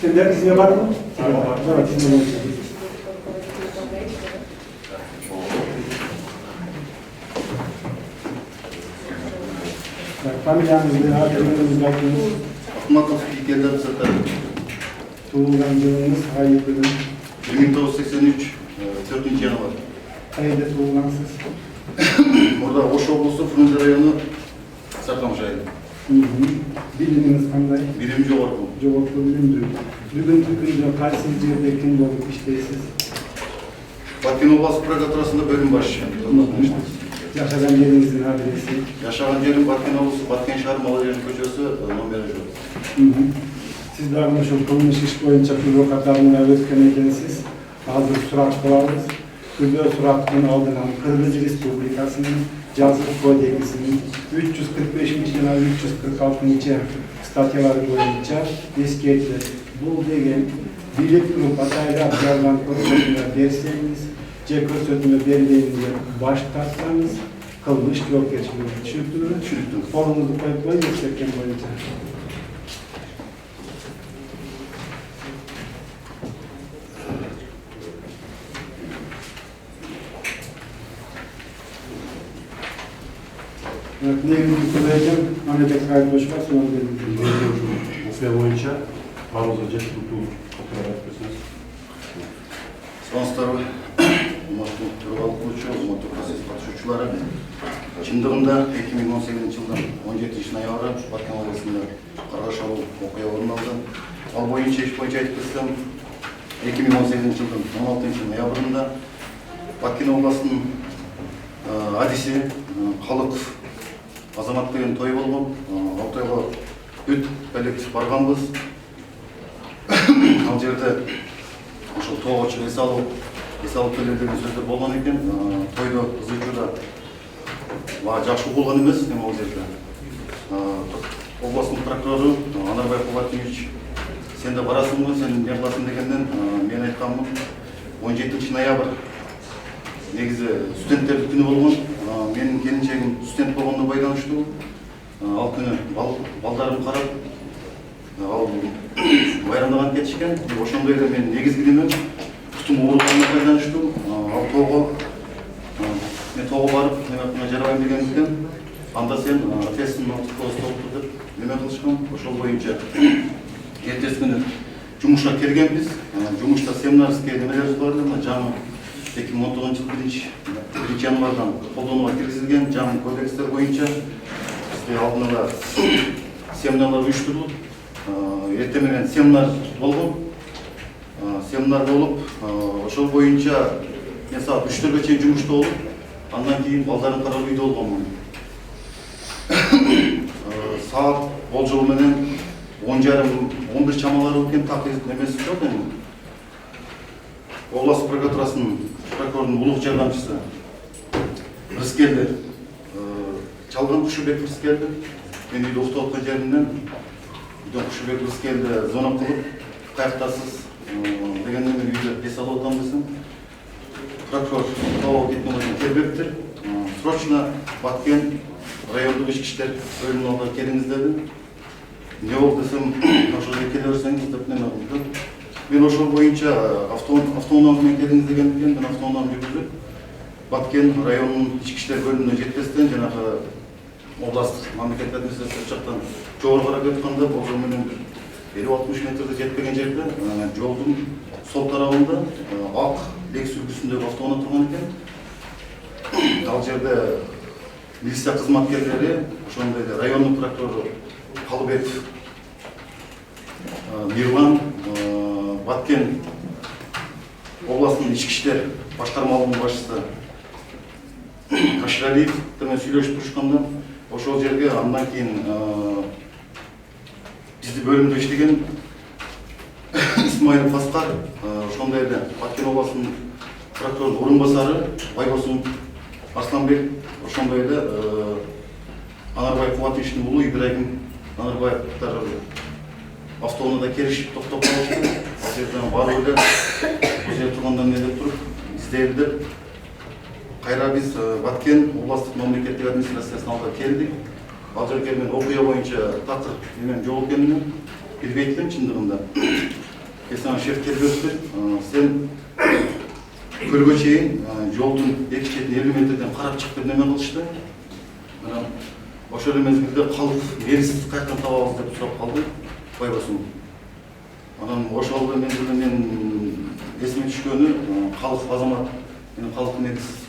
Sizler izine var mı? Evet, izine var. Familyanızda, ailenizde bakınız. Akmatov İlkerler Satar. Doğumdan yılınız, hayırlı. 1983, 4. yanvar. Hayırlı doğumlansız. Orada Oş Oblusu, Fırıncı rayonu, Sarkamış ayı. Biliminiz qanday? Birinci ordu. Cevaplı bilimdir. Bugün Türkiye'de qaysi yerde kim болып işleysiz? Batken Oblast prokuraturasında bölüm başı. Yaşagan yerinizin adresi. Yaşagan yerim Batken Oblusu, Batken şehir Malayerin köşesi, nomeri жоқ. Siz de şu kılmış iş boyunca provokatlarına ötken ekensiz. Hazır surat kılavuz. Kırgız suratın aldığından Kırgız Respublikası'nın Yazık Kodeksinin 345. yana 346. statyaları boyunca eskiyetler. Bu degen birlik grup atayla yapılan kodeksine derseniz, körsötme belirleyince baş tartsanız, kılmış yok geçmiyor. Çürüktür. Formunuzu koyup yüksekken boyunca. Evet, negizini koyacağım. Anadek kayıt boş var, sonra verin. Okuya boyunca Barroso Cetlutu okuyarak yapıyorsunuz. Sonrasında Umutlu Turgalık Kılıçı, Umutlu Proses Batışuçuları. Çındığında 2018 yıldan 17. noyabr Batken Valisi'nde Kargaşalı okuya orun aldı. Al boyunca iş boyunca aytıp kırsam 2018 yıldan 16. noyabrında Batken Oblası'nın adisi халық азаматтығын той болып, ал тойға үт коллектив барғанбыз. Ал жерде ошол тоғочу эс алып келер деген сөздөр болгон экен. Тойду ызычууда жакшы болгон эмес эми ал жерде. Областын прокурору Анарбай Кубатович сен да барасыңбы, сен эмне кыласың дегенден мен айтканмын 17 ноябрь негизи студенттердин күнү болгон. Менин келинчегим студент болгондон байланыштуу. Ал күнү балдарым карап, ал байрамдаган кетишкен. Ошондой эле мен негизги немем тутум ооруканына байланыштуу. Ал тоого барып, неме жарабайм дегендиктен, анда сен ответственный столупту деп неме кылышкан. Ошол боюнча эртеси күнү жумушка келгенбиз. Жумушта семинарский немелерибиз бар эле, жаңы 2019 жыл 1 январдан колдонууга киргизилген жаңы кодекстер боюнча бизде алдын ала семинарлар уюштурулуп, эртең менен семинар болгон. Семинар болуп, ошол боюнча мен саат 3-төргө чейин жумушта болуп, андан кийин балдарын карап үйдө болгонмун. Саат болжол менен 10:30-11 чамалары өткен, так немеси жок эми. Область прокуратурасынын прокурорунун улук жардамчысы Рыскелди, Чалган Кушубек Рыскелди, мен үйдө уктап аткан жеримден Кушубек Рыскелди звонок кылып, каяктасыз дегенде мен үйдө эс алып атам. Прокурор тоого кеткен бойдон келбептир. Срочно Баткен райондук ички иштер бөлүмүнө алып келиңиз деди. Эмне болду десем, ошол жерге келе берсеңиз деп неме кылды. Мен ошол боюнча автоунааны менен келиңиз дегендиктен мен автоунааны жүргүзүп Баткен районунун ички иштер бөлүмүнө жетпестен жанагы областтык мамлекеттик администрация жактан жогору карап өткөндө болжол менен 50-60 метрде жетпеген жерде жолдун сол тарабында ак Lexus үлгүсүндөгү автоунаа турган экен. Ал жерде милиция кызматкерлери, ошондой эле райондук прокурору Калыбеков Мирлан, Баткен областынын ички иштер башкармалыгынын башчысы Каширалиев менен сүйлөшүп турушканда, ошол жерге андан кийин бизди бөлүмдө иштеген Исмаилов Аскар, ошондой эле Баткен областынын прокурорунун орун басары Байбосун Арсланбек, ошондой эле Анарбай Кубатовичтин уулу Ибрагим Анарбаевтар автоунаада келишип токтоп калышты. Ал жерден барып эле бул жерде тургандан эмне деп туруп издейли деп кайра биз Баткен областтык мамлекеттик администрациясына алып келдик. Ал жерге мен окуя боюнча такыр менен жол экенин билбейт элем чындыгында. Кесен шеф келбепті, сен көлге чейин жолдун эки четин 50 метрден карап чык деп неме кылышты. Анан ошол эле мезгилде калк мелис каяктан табабыз деп сурап калды Байбосун. Анан ошол эле мезгилде мен эсиме түшкөнү калк азамат, мен калк мелис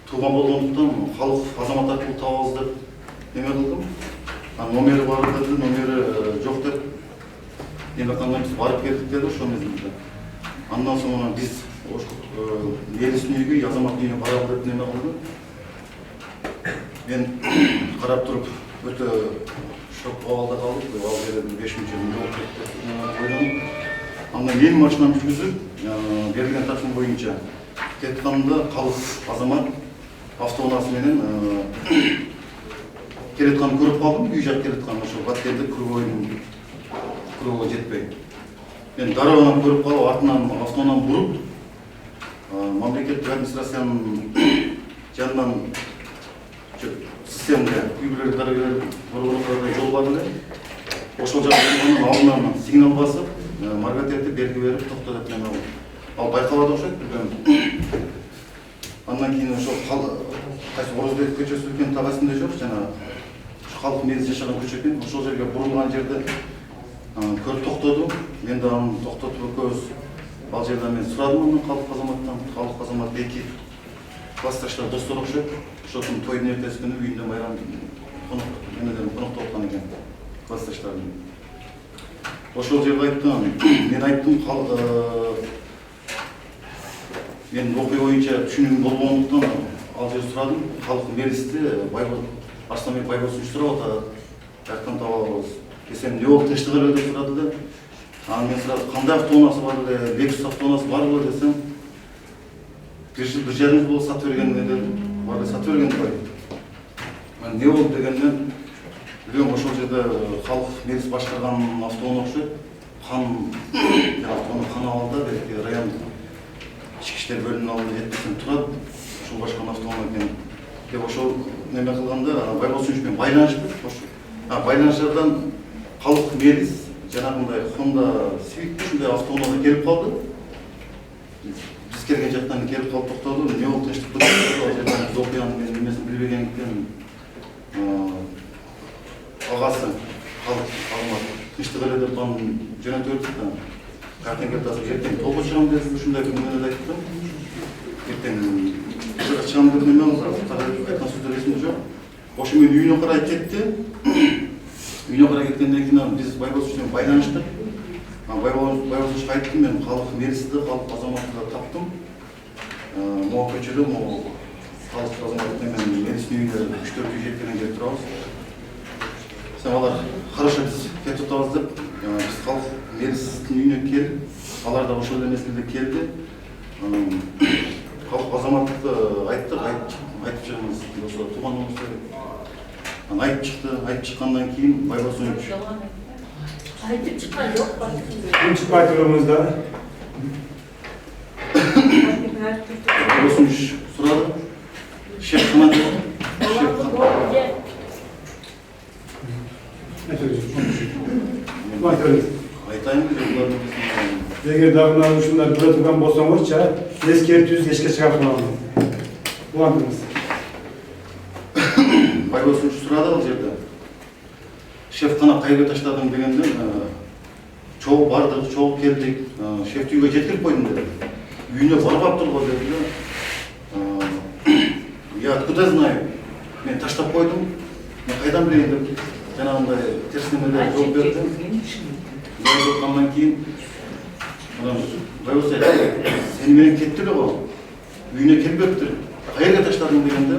тууган болгондуктан калк азамат аркылуу табабыз деп неме кылдым. Номери бар dedi, номери жок деп неме кылганда биз барып келдик деди ошол мезгилде. Андан соң биз мелистин үйгө, азаматтын үйүнө баралы деп неме кылды. Мен карап туруп өтө шок абалда калдым. Ал жерде 5 мүнөт жок кетти деп ойлонуп. Андан кийин машинаны жүргүзүп, берилген тапшырма боюнча кетканда калк азамат автоунаасы менен келетканын көрүп калдым. Үй жак келеткан ошол баткенде кругга жетпей. Мен дарыгынан көрүп калып, артынан автоунан буруп, мамлекеттик администрациянын жанынан системде үй-бүлөлүк дарыгерлер борборлордо жол бар эле. Ошол жактан алдынан сигнал басып, маркатерди белги берип, токто деп неме кылды. Ал байкалады окшойт, билбейм. Андан кийин ошол кайсы Орозбек көчөсү экен табасында жок, жана калк мелис жашаган көчө экен. Ошол жерге бурулган жерде көрүп токтоду. Мен да аны токтотуп экөөбүз ал жерден мен сурадым андан калк азаматтан. Калк азамат эки классташтар достор окшойт. Ошонун тойдун эртеси күнү үйүндө майрам конокто аткан экен классташтардын. Ошол жерде айттым, мен айттым, мен окуя боюнча түшүнүгүм болбогондуктан ал жерди сурадым. Калк мелисти Арсланбек Байбосун сурап атат, жактан табабыз. Десем, не болуп тынчтык эле деп сурады да. Анан мен сурадым, кандай автоунаасы бар эле, Lexus автоунаасы барбы десем, бир жарым жыл болуп сатып берген дедим. Бар эле сатып берген бай. Мен не болду дегенден, билем ошол жерде калк мелис башкарган автоунаа окшойт. Автоунаа Канабалда, белки район ички иштер бөлүмүнүн алдында жетпесем турат. Ошол башкарган автоунаа экен. Деп ошол неме кылганда Байбосун менен байланыштык. Байланышардан калк мелис жанагындай Honda Civic ушундай автоунаага келип калды. Биз келген жактан келип калып токтоду. Не болуп тынчтык болду? Ал жерден биз окуянын мен немесин билбегендиктен агасы калк азамат тынчтык эле деп аны жөнөтүп бердик да. Картен келип атасың, эртең толго чыгам деп ушундай бир нерсе айттым. Эртең чыгам деп неме кылды? Айткан сөздөр эсимде жок. Ошо мен үйүнө карай кетти. Үйүнө карай кеткенден кийин биз Байбосун менен байланыштык. Байбосунга айттым, мен калк мелисти, калк азаматты таптым. Могу көчөдө, могу калк азамат менен мелистин үйүнө 3-4 үй жеткенен келип турабыз. Сен алар хорошо биз кетип атабыз деп, биз калк мелистин үйүнө келип, алар да ошол эле мезгилде келди. Калк азаматты айттык, айтып чыгыңыз, ошо тууганыңыз деп. Айтып чыкты, айтып чыккандан кийин Байбосун айтып чыккан жок, Ким чыкпай турганыңызда? Байбосун сурады. Шеф кана деп. Айтайын деп. Эгер дагы ушундай биле турган болсоңузчу, эскертүүсүз эшикке чыгарып улантыңыз. Байбосун сурады ал жерде. Шеф кана кайерге таштадың дегенде, чогуу бардык, чогуу келдик, шефти үйгө жеткирип койдум деди. Үйүнө барбаптыр го деди да. Я откуда знаю? Мен таштап койдум. Мен кайдан билейин деп жанагындай терс немелер жооп берди. Айткандан кийин Байбосун сени менен кетти эле го. Үйүнө келбептир. Кайерге таштадың дегенде,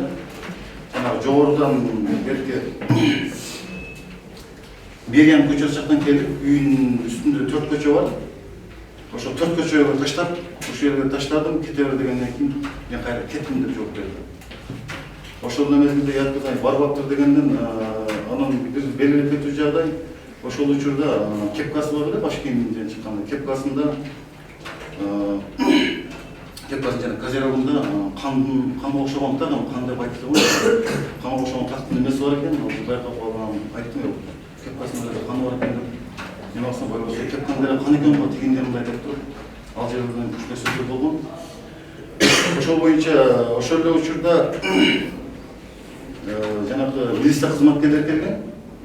жогорудан берке Берген көчөсү жактан келип, үйүнүн үстүндө 4 көчө бар. Ошо 4 көчөгө таштап, ошол жерге таштадым, кете бер дегенден кийин мен кайра кеттим деп жооп берди. Ошол мезгилде яткызай барбаптыр дегенден, анан бир белгилеп кетүү жагдай, ошол учурда кепкасы бар эле, баш кийиминен чыкканда кепкасында жана козерогунда канга окшогон тагы кандай айтты го, канга окшогон тактын немеси бар экен, ал байкап алган айттым, кепкасында каны бар экен деп. Мен болсам болбосо кепкандер кан экен го тигиндерин айтып туруп, ал жерден күчтүү сөздөр болгон. Ошол боюнча ошол эле учурда жанагы милиция кызматкерлери келген.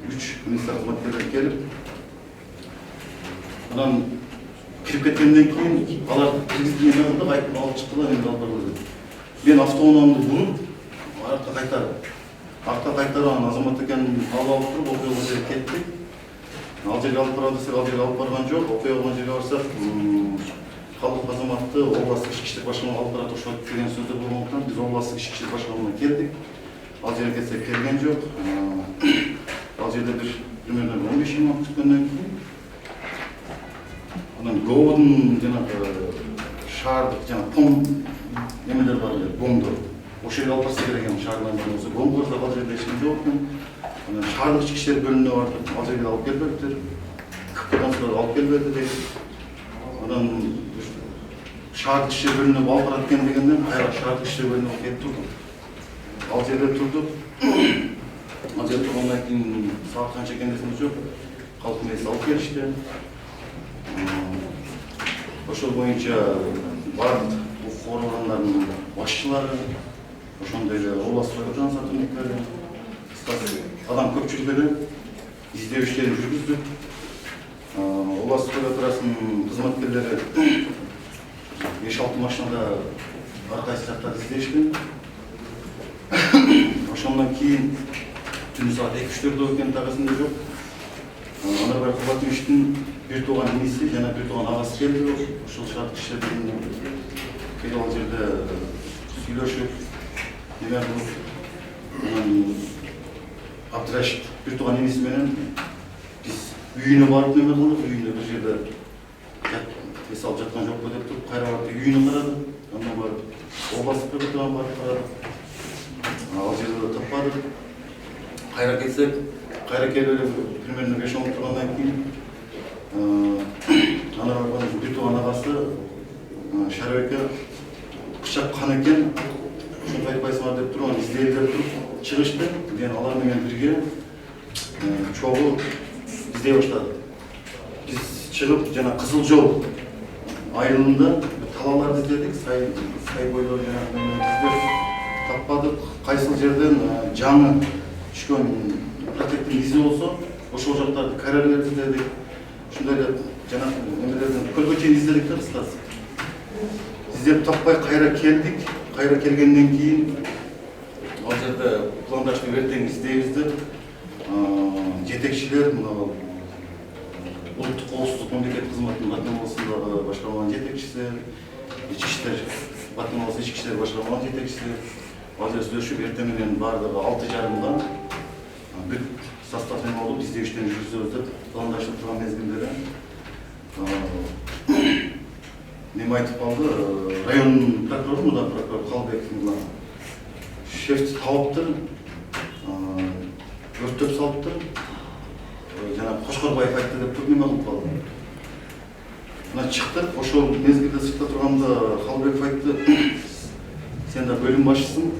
3 милиция кызматкерлери келип, анан кирип кеткенден кийин алар киргизди эме кылдык, алып чыктылар, эми алып барылды. Мен автоунаамды буруп, артка кайтарып анан азамат экенин алып туруп, окуя жерге кеттик. Ал жерге алып баралы десек, ал жерге алып барган жок. Окуя болгон жерге барсак, калдык азаматты областтык ички иштер башкармасына алып барат ошот деген сөздөр болгондуктан биз областтык ички иштер башкармасына келдик. Ал жерге келсек келген жок. Ал жерде бир примерно 15 минут күткөндөн кийин анан ГОдун жанагы шаардык жана ком немелер бар эле, гомдор. Ошол жерге алып барса керек экен, шаардын болсо гомдорда ал жерде эч ким жок экен. Анан шаардык ички иштер бөлүмүнө бардык, ал жерге алып келбептир. КПдан сурап алып келбеди дейт. Анан шаардык ишер бөлүмүнө алып барат экен дегенден кайра шаардык ишер бөлүмүнө келип турдук. Ал жерде турдук. Ал жерде тургандан кийин саат канча экенин эсимде жок. Калктын ээси алып келишти. Ошол боюнча бардык укук органдарынын башчылары, ошондой эле областык прокуратуранын сотрудниктери, адам көпчүлүк эле издөө иштерин жүргүздүк. Областык прокуратурасынын кызматкерлери 5-6 машинада ар кайсы жактарды издешти. Ошондон кийин түнү саат 2-3-төрдө экен так эсимде жок. Анарбай Кубатовичтин бир тууган иниси жана бир тууган агасы келди. Ошол шаардык иштерден келип ал жерде сүйлөшүп, неме кылып, анан Абдрашид бир тууган иниси менен биз үйүнө барып неме кылдык. Үйүндө бир жерде эс алып жаткан жокпу деп туруп, кайра барып үйүнө карадык. Андан барып областык прокуратурага барып карадык. Ал жерде таппадык. Кайра келсек, кайра келип примерно 5 минут тургандан кийин анан бир тууган агасы Шарабекке бычак кан экен, ушуну айтпайсыңар деп туруп, издейли деп туруп чыгышты. Мен алар менен бирге чогуу издей баштадык. Биз чыгып жана Кызыл жол айылында талааларды издедик, сай бойлор жана издеп таппадык. Кайсыл жерден жаңы түшкөн протектин изи болсо, ошол жактарды карелерди издедик. Ушундай эле жана эмелерден көлгө чейин издедик да кыскасы. Издеп таппай кайра келдик. Кайра келгенден кийин ал жерде пландашты эртең издейбиз деп жетекчилер, мына улуттук коопсуздук мамлекеттик кызматынын Баткен областындагы башкарманын жетекчиси, ички иштер Баткен областынын ички иштер башкарманын жетекчиси ал жерде сүйлөшүп, эртең менен бардыгы 6:30 бүт состав неме болуп издөө иштерин жүргүзөбүз деп пландашып турган мезгилде неме айтып калды. Район прокурору, мына прокурор Калбек шефти табыптыр, өрттөп салыптыр. Жана Кошкорбаев айтты деп туруп неме кылып калды. Мына чыктык, ошол мезгилде сыртта турганда Калбеков айтты, сен да бөлүм башчысың,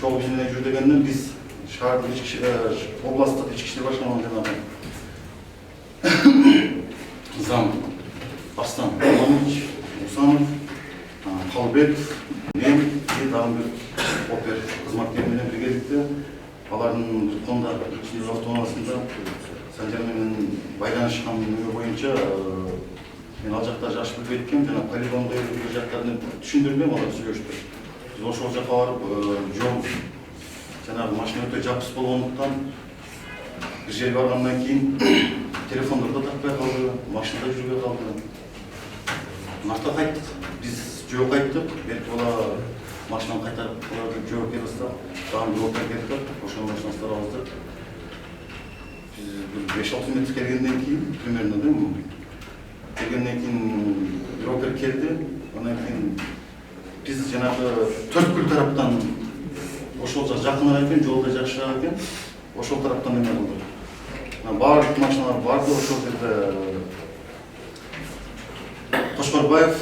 чогуу биз менен жүр дегенден биз шаардык областтык ички иштер башкармасынын жанагы зам Арстан Алманович, Усанов, Калбеков, мен дагы бир опер кызматкер менен биргеликте алардын Кондар автоунаасында Санжар менен байланышкан неме боюнча мен ал жакта жаш билбейт экенмин, жана полигондо бир жактарын түшүндүрбөйм, алар сүйлөштү. Биз ошол жака барып жол жанагы машина өтө жапыс болгондуктан бир жерге баргандан кийин телефондорду таппай калды, машинада жүрбөй калды. Нарта кайттык, биз жөө кайттык, берки бала машинаны кайтарып алар деп жөө келбестак, дагы бир опер келип, ошол машинаны сарабыз деп. Биз 5-6 метр келгенден кийин, примерно келгенден кийин бир опер келди, андан кийин биз жанагы Төрткүл тараптан ошол жакыныраак экен, жолдо жакшыраак экен, ошол тараптан эме кылдык. Баардык машиналар барды ошол жерде. Кошкорбаев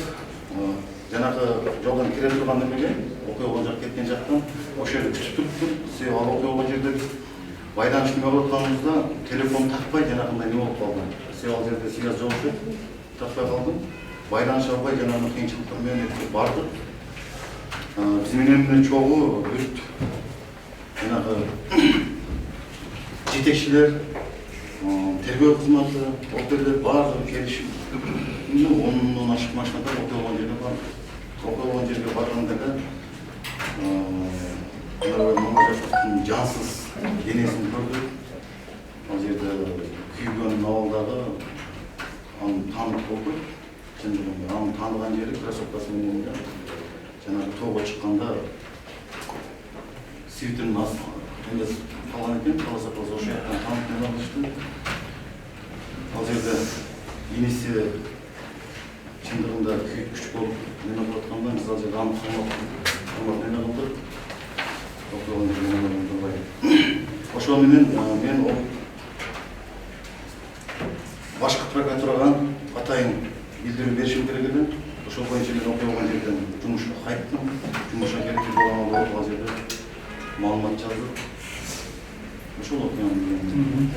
жанагы жолдон кире турган эмеге, окуя болгон жак кеткен жактан ошол жерде күтүп туруптур. Себеби ал окуя болгон жерде биз байланыш неме кылып атканыбызда телефон такпай жанагындай неме болуп калды. ал жерде связь жок деп таппай калдым. Байланыша албай жанагы кыйынчылыктар менен бардык. Биз менен чогуу бүт жанагы жетекчилер, тергөө кызматы, оператор баардыгы келишип, 10-дон ашык машинада окуя болгон жерге бардык. Окуя болгон жерге барганда эле Мамажашовдун жансыз денесин көрдүк. Ал жерде күйгөн абалдагы аны таанып болдук. Аны тааныган жери кроссовкасы менен жанагы тоого чыкканда свитердин астында калган экен, каласа ошол жактан таанып менен алышты. Ал жерде иниси чындыгында күйүткүч болуп неме кылып атканда биз ал жерде аны кылмак неме кылдык. Ошол менен мен ол башкы прокуратурага атайын билдирүү беришим керек эле. Ошол боюнча мен окуя болгон жерден жумушка кайттым. Жумушка керектүү болгон ал жерде маалымат жаздык. Ошол окуяны